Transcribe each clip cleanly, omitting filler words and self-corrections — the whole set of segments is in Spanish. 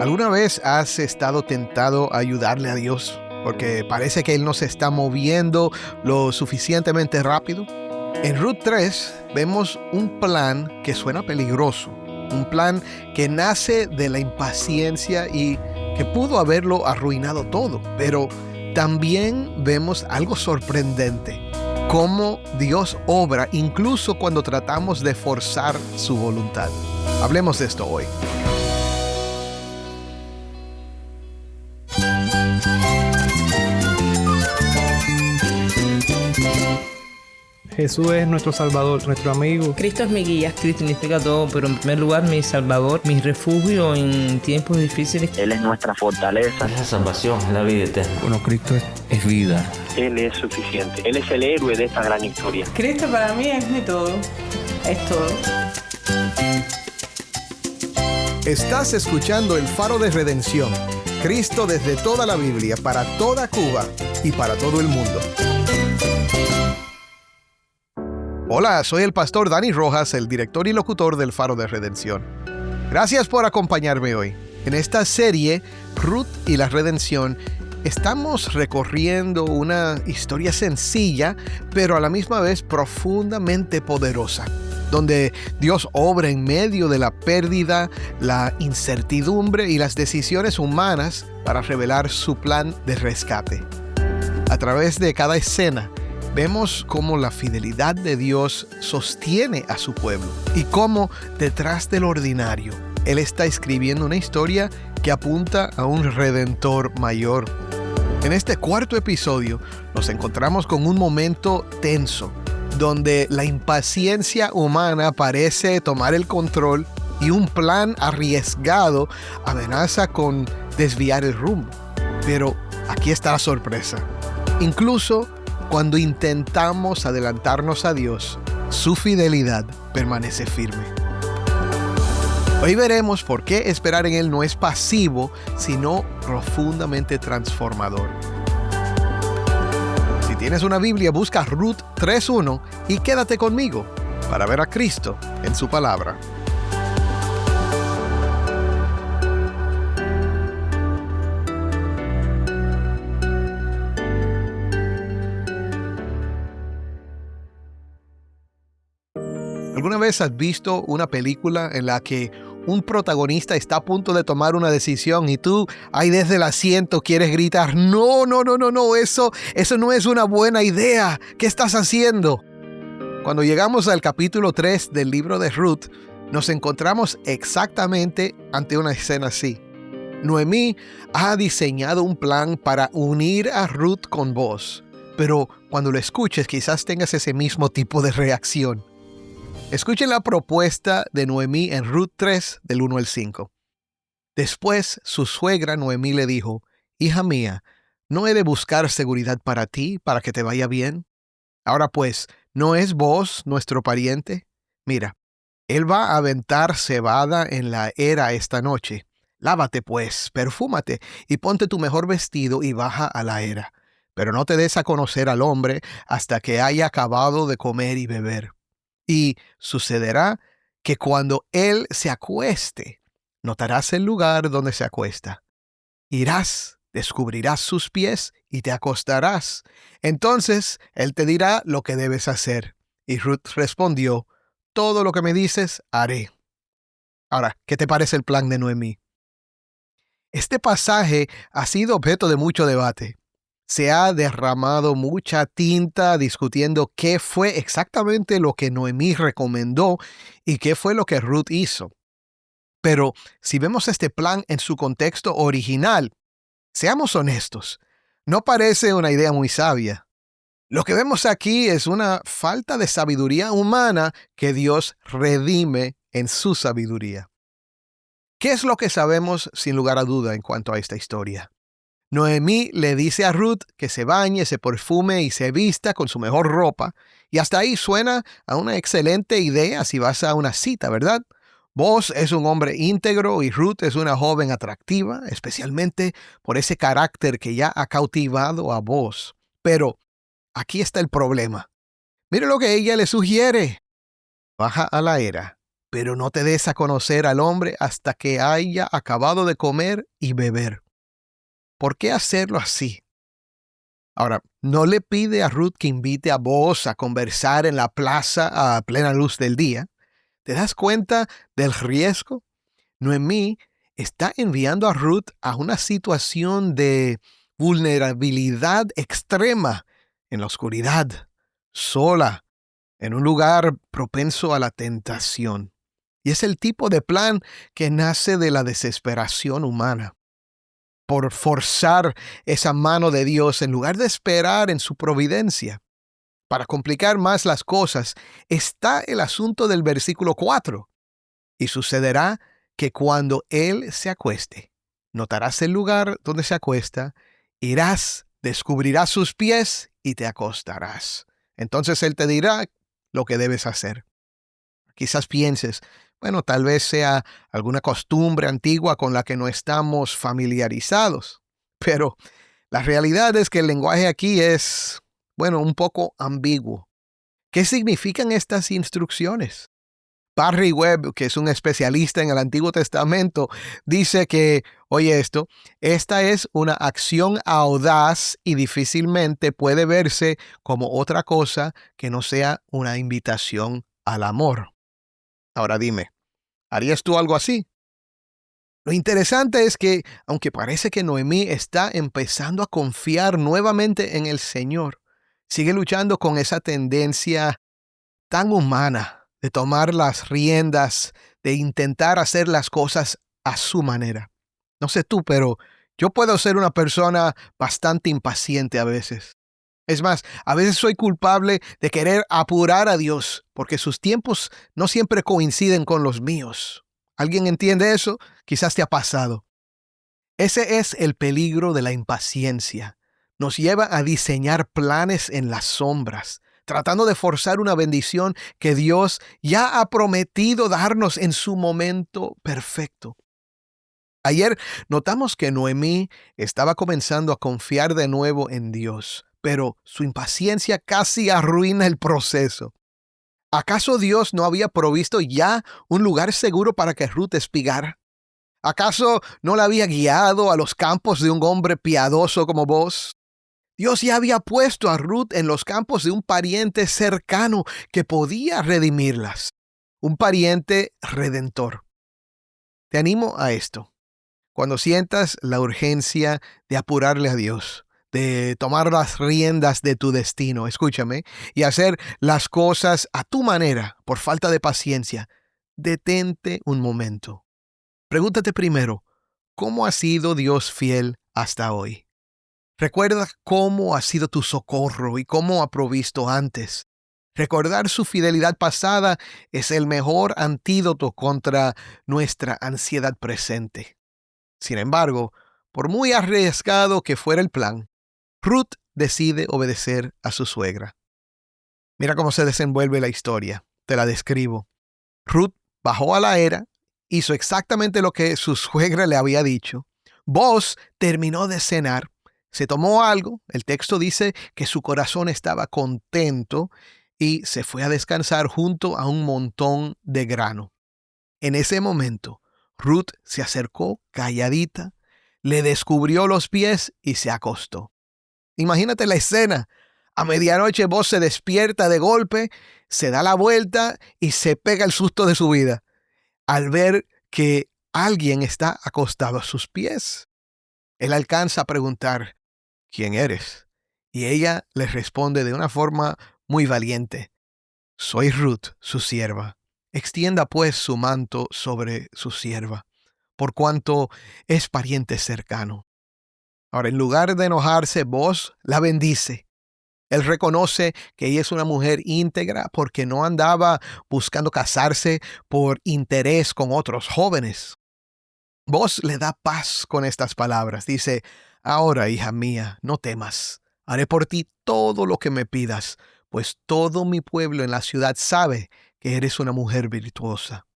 ¿Alguna vez has estado tentado a ayudarle a Dios? Porque parece que Él no se está moviendo lo suficientemente rápido. En Ruth 3 vemos un plan que suena peligroso, un plan que nace de la impaciencia y que pudo haberlo arruinado todo, pero también vemos algo sorprendente, cómo Dios obra incluso cuando tratamos de forzar su voluntad. Hablemos de esto hoy. Jesús es nuestro Salvador, nuestro amigo. Cristo es mi guía. Cristo significa todo, pero en primer lugar mi Salvador, mi refugio en tiempos difíciles. Él es nuestra fortaleza. Es la salvación, es la vida eterna. Bueno, Cristo es vida. Él es suficiente. Él es el héroe de esta gran historia. Cristo para mí es mi todo. Es todo. Estás escuchando El Faro de Redención. Cristo desde toda la Biblia, para toda Cuba y para todo el mundo. Hola, soy el pastor Dani Rojas, el director y locutor del Faro de Redención. Gracias por acompañarme hoy. En esta serie, Ruth y la Redención, estamos recorriendo una historia sencilla, pero a la misma vez profundamente poderosa, donde Dios obra en medio de la pérdida, la incertidumbre y las decisiones humanas para revelar su plan de rescate. A través de cada escena, vemos cómo la fidelidad de Dios sostiene a su pueblo y cómo detrás del ordinario, Él está escribiendo una historia que apunta a un redentor mayor. En este cuarto episodio nos encontramos con un momento tenso, donde la impaciencia humana parece tomar el control y un plan arriesgado amenaza con desviar el rumbo. Pero aquí está la sorpresa. Incluso cuando intentamos adelantarnos a Dios, su fidelidad permanece firme. Hoy veremos por qué esperar en Él no es pasivo, sino profundamente transformador. Si tienes una Biblia, busca Ruth 3:1 y quédate conmigo para ver a Cristo en su palabra. ¿Alguna vez has visto una película en la que un protagonista está a punto de tomar una decisión y tú ahí desde el asiento quieres gritar, no, eso no es una buena idea, ¿qué estás haciendo? Cuando llegamos al capítulo 3 del libro de Ruth, nos encontramos exactamente ante una escena así. Noemí ha diseñado un plan para unir a Ruth con vos, pero cuando lo escuches quizás tengas ese mismo tipo de reacción. Escuchen la propuesta de Noemí en Ruth 3, del 1 al 5. Después su suegra Noemí le dijo, «Hija mía, ¿no he de buscar seguridad para ti, para que te vaya bien? Ahora pues, ¿no es vos nuestro pariente? Mira, él va a aventar cebada en la era esta noche. Lávate pues, perfúmate y ponte tu mejor vestido y baja a la era. Pero no te des a conocer al hombre hasta que haya acabado de comer y beber. Y sucederá que cuando él se acueste, notarás el lugar donde se acuesta. Irás, descubrirás sus pies y te acostarás. Entonces él te dirá lo que debes hacer». Y Ruth respondió, «Todo lo que me dices, haré». Ahora, ¿qué te parece el plan de Noemí? Este pasaje ha sido objeto de mucho debate. Se ha derramado mucha tinta discutiendo qué fue exactamente lo que Noemí recomendó y qué fue lo que Ruth hizo. Pero si vemos este plan en su contexto original, seamos honestos, no parece una idea muy sabia. Lo que vemos aquí es una falta de sabiduría humana que Dios redime en su sabiduría. ¿Qué es lo que sabemos sin lugar a duda en cuanto a esta historia? Noemí le dice a Ruth que se bañe, se perfume y se vista con su mejor ropa, y hasta ahí suena a una excelente idea si vas a una cita, ¿verdad? Vos es un hombre íntegro y Ruth es una joven atractiva, especialmente por ese carácter que ya ha cautivado a vos. Pero aquí está el problema. Mire lo que ella le sugiere. Baja a la era pero no te des a conocer al hombre hasta que haya acabado de comer y beber. ¿Por qué hacerlo así? Ahora, no le pide a Ruth que invite a Boaz a conversar en la plaza a plena luz del día. ¿Te das cuenta del riesgo? Noemí está enviando a Ruth a una situación de vulnerabilidad extrema en la oscuridad, sola, en un lugar propenso a la tentación. Y es el tipo de plan que nace de la desesperación humana. Por forzar esa mano de Dios en lugar de esperar en su providencia. Para complicar más las cosas, está el asunto del versículo 4. Y sucederá que cuando él se acueste, notarás el lugar donde se acuesta, irás, descubrirás sus pies y te acostarás. Entonces él te dirá lo que debes hacer. Quizás pienses, bueno, tal vez sea alguna costumbre antigua con la que no estamos familiarizados. Pero la realidad es que el lenguaje aquí es, bueno, un poco ambiguo. ¿Qué significan estas instrucciones? Barry Webb, que es un especialista en el Antiguo Testamento, dice que, oye esto, esta es una acción audaz y difícilmente puede verse como otra cosa que no sea una invitación al amor. Ahora dime, ¿harías tú algo así? Lo interesante es que, aunque parece que Noemí está empezando a confiar nuevamente en el Señor, sigue luchando con esa tendencia tan humana de tomar las riendas, de intentar hacer las cosas a su manera. No sé tú, pero yo puedo ser una persona bastante impaciente a veces. Es más, a veces soy culpable de querer apurar a Dios porque sus tiempos no siempre coinciden con los míos. ¿Alguien entiende eso? Quizás te ha pasado. Ese es el peligro de la impaciencia. Nos lleva a diseñar planes en las sombras, tratando de forzar una bendición que Dios ya ha prometido darnos en su momento perfecto. Ayer notamos que Noemí estaba comenzando a confiar de nuevo en Dios, pero su impaciencia casi arruina el proceso. ¿Acaso Dios no había provisto ya un lugar seguro para que Ruth espigara? ¿Acaso no la había guiado a los campos de un hombre piadoso como vos? Dios ya había puesto a Ruth en los campos de un pariente cercano que podía redimirlas, un pariente redentor. Te animo a esto. Cuando sientas la urgencia de apurarle a Dios, de tomar las riendas de tu destino, escúchame, y hacer las cosas a tu manera por falta de paciencia, detente un momento. Pregúntate primero, ¿cómo ha sido Dios fiel hasta hoy? Recuerda cómo ha sido tu socorro y cómo ha provisto antes. Recordar su fidelidad pasada es el mejor antídoto contra nuestra ansiedad presente. Sin embargo, por muy arriesgado que fuera el plan, Ruth decide obedecer a su suegra. Mira cómo se desenvuelve la historia. Te la describo. Ruth bajó a la era, hizo exactamente lo que su suegra le había dicho. Boaz terminó de cenar, se tomó algo. El texto dice que su corazón estaba contento y se fue a descansar junto a un montón de grano. En ese momento, Ruth se acercó calladita, le descubrió los pies y se acostó. Imagínate la escena. A medianoche Boaz se despierta de golpe, se da la vuelta y se pega el susto de su vida al ver que alguien está acostado a sus pies. Él alcanza a preguntar, ¿quién eres? Y ella le responde de una forma muy valiente, soy Ruth, su sierva. Extienda pues su manto sobre su sierva, por cuanto es pariente cercano. Ahora, en lugar de enojarse, Boaz la bendice. Él reconoce que ella es una mujer íntegra porque no andaba buscando casarse por interés con otros jóvenes. Boaz le da paz con estas palabras. Dice, ahora, hija mía, no temas. Haré por ti todo lo que me pidas, pues todo mi pueblo en la ciudad sabe que eres una mujer virtuosa.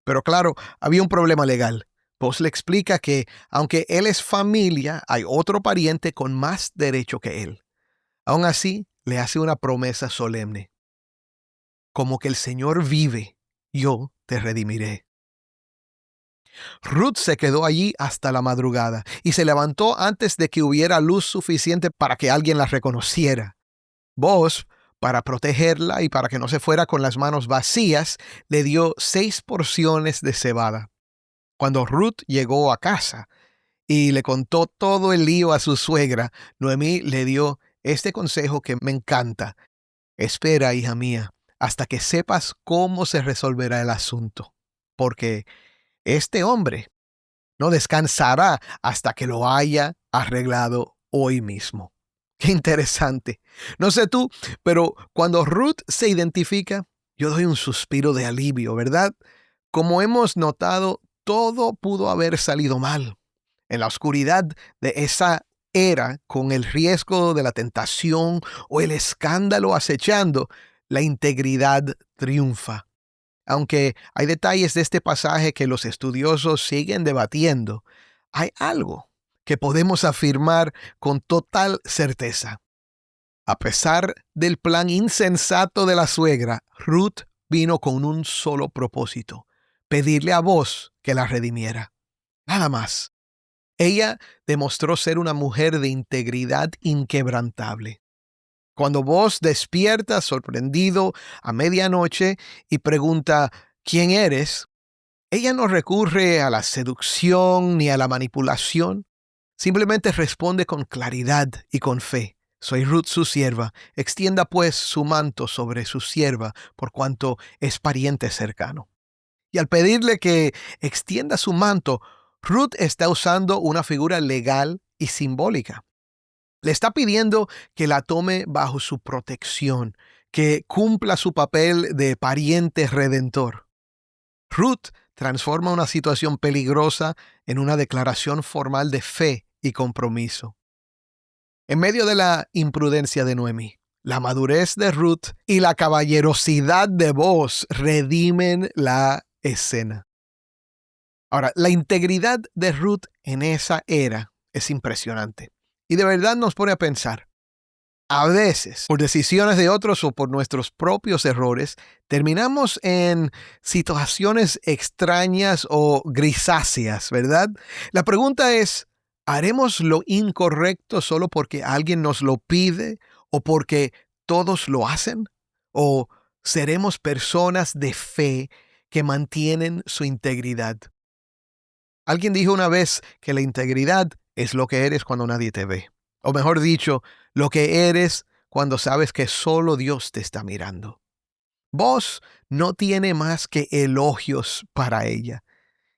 Pero claro, había un problema legal. Boaz le explica que, aunque él es familia, hay otro pariente con más derecho que él. Aún así, le hace una promesa solemne. Como que el Señor vive, yo, te redimiré. Ruth se quedó allí hasta la madrugada y se levantó antes de que hubiera luz suficiente para que alguien la reconociera. Boaz, para protegerla y para que no se fuera con las manos vacías, le dio 6 porciones de cebada. Cuando Ruth llegó a casa y le contó todo el lío a su suegra, Noemí le dio este consejo que me encanta. Espera, hija mía, hasta que sepas cómo se resolverá el asunto, porque este hombre no descansará hasta que lo haya arreglado hoy mismo. Qué interesante. No sé tú, pero cuando Ruth se identifica, yo doy un suspiro de alivio, ¿verdad? Como hemos notado, todo pudo haber salido mal. En la oscuridad de esa era, con el riesgo de la tentación o el escándalo acechando, la integridad triunfa. Aunque hay detalles de este pasaje que los estudiosos siguen debatiendo, hay algo que podemos afirmar con total certeza. A pesar del plan insensato de la suegra, Ruth vino con un solo propósito: pedirle a Boaz que la redimiera. Nada más. Ella demostró ser una mujer de integridad inquebrantable. Cuando Boaz despierta sorprendido a medianoche y pregunta ¿quién eres?, ella no recurre a la seducción ni a la manipulación. Simplemente responde con claridad y con fe: soy Ruth su sierva, extienda pues su manto sobre su sierva, por cuanto es pariente cercano. Y al pedirle que extienda su manto, Ruth está usando una figura legal y simbólica. Le está pidiendo que la tome bajo su protección, que cumpla su papel de pariente redentor. Ruth transforma una situación peligrosa en una declaración formal de fe y compromiso. En medio de la imprudencia de Noemí, la madurez de Ruth y la caballerosidad de Boaz redimen la escena. Ahora, la integridad de Ruth en esa era es impresionante y de verdad nos pone a pensar. A veces, por decisiones de otros o por nuestros propios errores, terminamos en situaciones extrañas o grisáceas, ¿verdad? La pregunta es, ¿haremos lo incorrecto solo porque alguien nos lo pide o porque todos lo hacen? ¿O seremos personas de fe que mantienen su integridad? Alguien dijo una vez que la integridad es lo que eres cuando nadie te ve. O mejor dicho, lo que eres cuando sabes que solo Dios te está mirando. Boaz no tiene más que elogios para ella.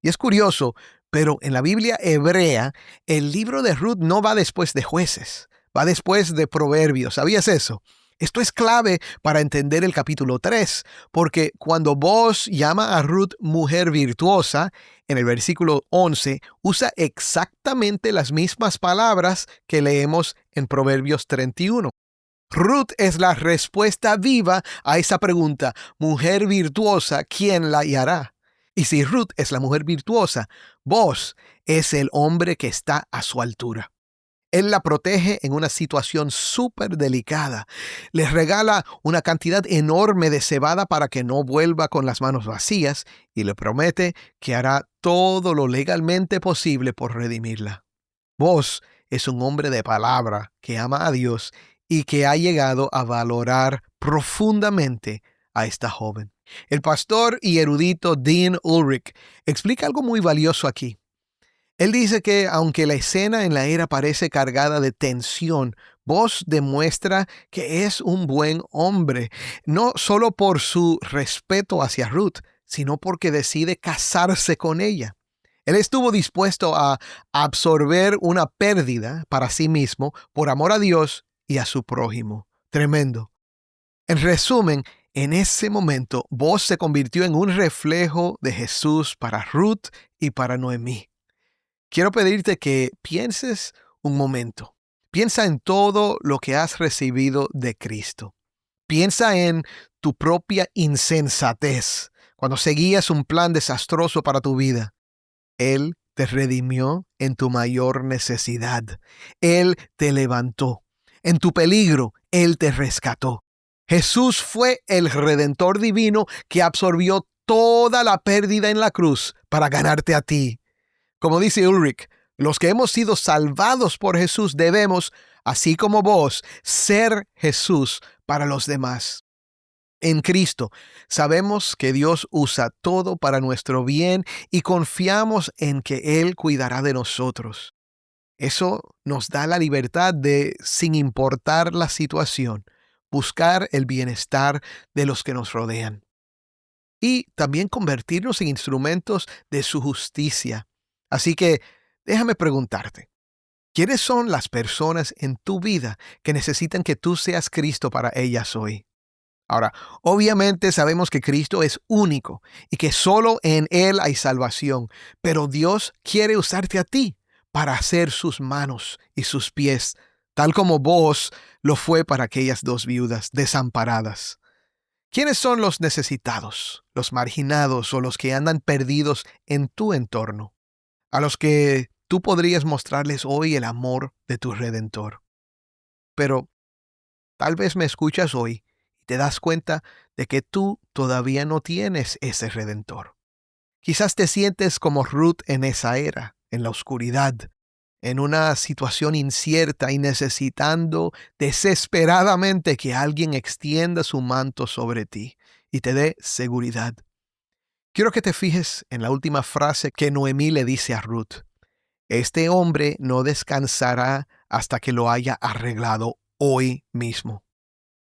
Y es curioso, pero en la Biblia hebrea, el libro de Ruth no va después de Jueces, va después de Proverbios. ¿Sabías eso? Esto es clave para entender el capítulo 3, porque cuando Boaz llama a Ruth mujer virtuosa, en el versículo 11, usa exactamente las mismas palabras que leemos en Proverbios 31. Ruth es la respuesta viva a esa pregunta: mujer virtuosa, ¿quién la hallará? Y si Ruth es la mujer virtuosa, Boaz es el hombre que está a su altura. Él la protege en una situación súper delicada. Les regala una cantidad enorme de cebada para que no vuelva con las manos vacías y le promete que hará todo lo legalmente posible por redimirla. Boaz es un hombre de palabra que ama a Dios y que ha llegado a valorar profundamente a esta joven. El pastor y erudito Dean Ulrich explica algo muy valioso aquí. Él dice que aunque la escena en la era parece cargada de tensión, Boaz demuestra que es un buen hombre, no solo por su respeto hacia Ruth, sino porque decide casarse con ella. Él estuvo dispuesto a absorber una pérdida para sí mismo por amor a Dios y a su prójimo. Tremendo. En resumen, en ese momento, Boaz se convirtió en un reflejo de Jesús para Ruth y para Noemí. Quiero pedirte que pienses un momento. Piensa en todo lo que has recibido de Cristo. Piensa en tu propia insensatez cuando seguías un plan desastroso para tu vida. Él te redimió en tu mayor necesidad. Él te levantó. En tu peligro, Él te rescató. Jesús fue el Redentor divino que absorbió toda la pérdida en la cruz para ganarte a ti. Como dice Ulrich, los que hemos sido salvados por Jesús debemos, así como vos, ser Jesús para los demás. En Cristo sabemos que Dios usa todo para nuestro bien y confiamos en que Él cuidará de nosotros. Eso nos da la libertad de, sin importar la situación, buscar el bienestar de los que nos rodean. Y también convertirnos en instrumentos de su justicia. Así que déjame preguntarte, ¿quiénes son las personas en tu vida que necesitan que tú seas Cristo para ellas hoy? Ahora, obviamente sabemos que Cristo es único y que solo en Él hay salvación, pero Dios quiere usarte a ti para hacer sus manos y sus pies, tal como vos lo fue para aquellas dos viudas desamparadas. ¿Quiénes son los necesitados, los marginados o los que andan perdidos en tu entorno, a los que tú podrías mostrarles hoy el amor de tu Redentor? Pero tal vez me escuchas hoy y te das cuenta de que tú todavía no tienes ese Redentor. Quizás te sientes como Ruth en esa era, en la oscuridad, en una situación incierta y necesitando desesperadamente que alguien extienda su manto sobre ti y te dé seguridad. Quiero que te fijes en la última frase que Noemí le dice a Ruth. Este hombre no descansará hasta que lo haya arreglado hoy mismo.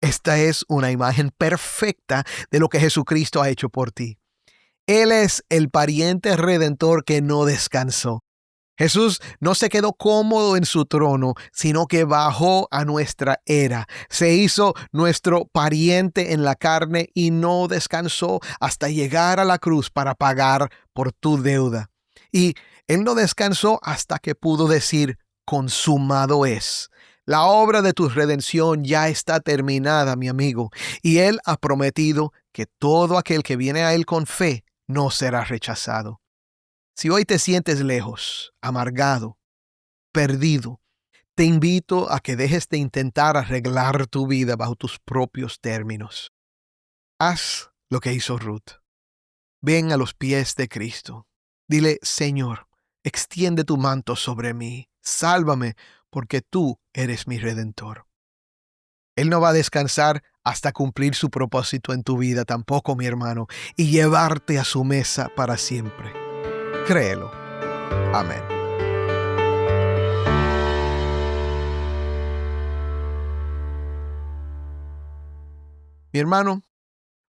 Esta es una imagen perfecta de lo que Jesucristo ha hecho por ti. Él es el pariente redentor que no descansó. Jesús no se quedó cómodo en su trono, sino que bajó a nuestra era. Se hizo nuestro pariente en la carne y no descansó hasta llegar a la cruz para pagar por tu deuda. Y Él no descansó hasta que pudo decir, consumado es. La obra de tu redención ya está terminada, mi amigo, y Él ha prometido que todo aquel que viene a Él con fe no será rechazado. Si hoy te sientes lejos, amargado, perdido, te invito a que dejes de intentar arreglar tu vida bajo tus propios términos. Haz lo que hizo Ruth. Ven a los pies de Cristo. Dile, Señor, extiende tu manto sobre mí. Sálvame, porque tú eres mi Redentor. Él no va a descansar hasta cumplir su propósito en tu vida tampoco, mi hermano, y llevarte a su mesa para siempre. Créelo. Amén. Mi hermano,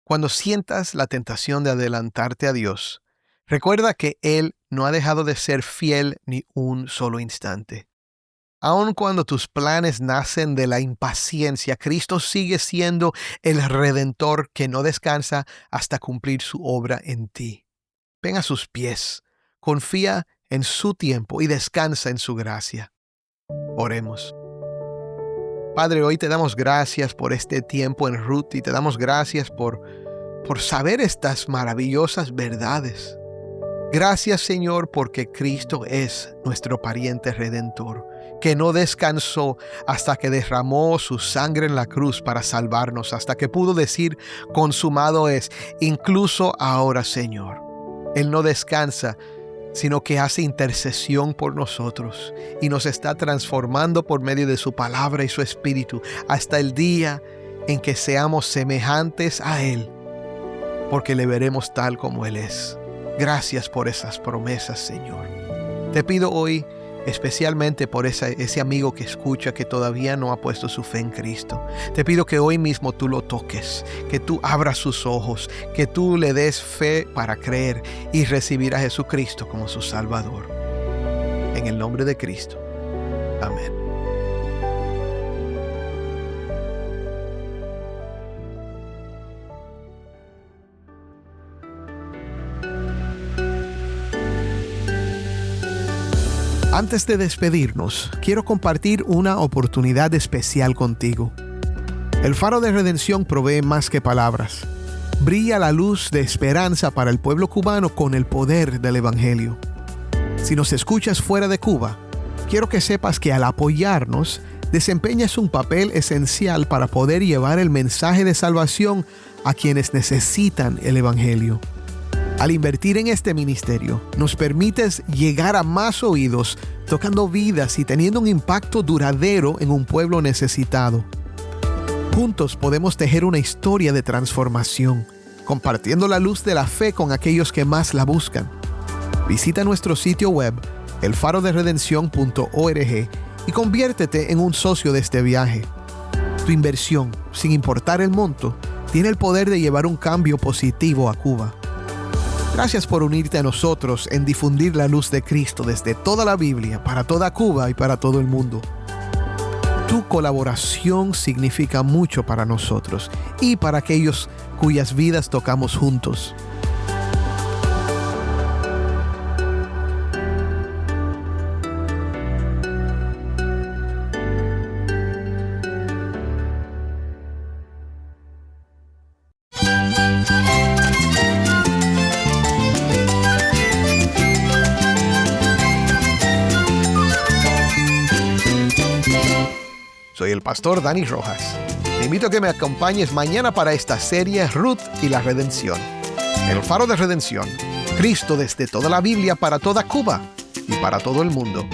cuando sientas la tentación de adelantarte a Dios, recuerda que Él no ha dejado de ser fiel ni un solo instante. Aun cuando tus planes nacen de la impaciencia, Cristo sigue siendo el Redentor que no descansa hasta cumplir su obra en ti. Ven a sus pies. Confía en su tiempo y descansa en su gracia. Oremos. Padre, hoy te damos gracias por este tiempo en Ruth y te damos gracias por saber estas maravillosas verdades. Gracias, Señor, porque Cristo es nuestro pariente redentor, que no descansó hasta que derramó su sangre en la cruz para salvarnos, hasta que pudo decir, consumado es, incluso ahora, Señor. Él no descansa, sino que hace intercesión por nosotros y nos está transformando por medio de su palabra y su espíritu hasta el día en que seamos semejantes a Él, porque le veremos tal como Él es. Gracias por esas promesas, Señor. Te pido hoy especialmente por ese amigo que escucha que todavía no ha puesto su fe en Cristo. Te pido que hoy mismo tú lo toques, que tú abras sus ojos, que tú le des fe para creer y recibir a Jesucristo como su Salvador. En el nombre de Cristo. Amén. Antes de despedirnos, quiero compartir una oportunidad especial contigo. El Faro de Redención provee más que palabras. Brilla la luz de esperanza para el pueblo cubano con el poder del Evangelio. Si nos escuchas fuera de Cuba, quiero que sepas que al apoyarnos, desempeñas un papel esencial para poder llevar el mensaje de salvación a quienes necesitan el Evangelio. Al invertir en este ministerio, nos permites llegar a más oídos, tocando vidas y teniendo un impacto duradero en un pueblo necesitado. Juntos podemos tejer una historia de transformación, compartiendo la luz de la fe con aquellos que más la buscan. Visita nuestro sitio web, elfaroderedención.org, y conviértete en un socio de este viaje. Tu inversión, sin importar el monto, tiene el poder de llevar un cambio positivo a Cuba. Gracias por unirte a nosotros en difundir la luz de Cristo desde toda la Biblia, para toda Cuba y para todo el mundo. Tu colaboración significa mucho para nosotros y para aquellos cuyas vidas tocamos juntos. Soy el pastor Dani Rojas. Te invito a que me acompañes mañana para esta serie Ruth y la Redención. El Faro de Redención. Cristo desde toda la Biblia para toda Cuba y para todo el mundo.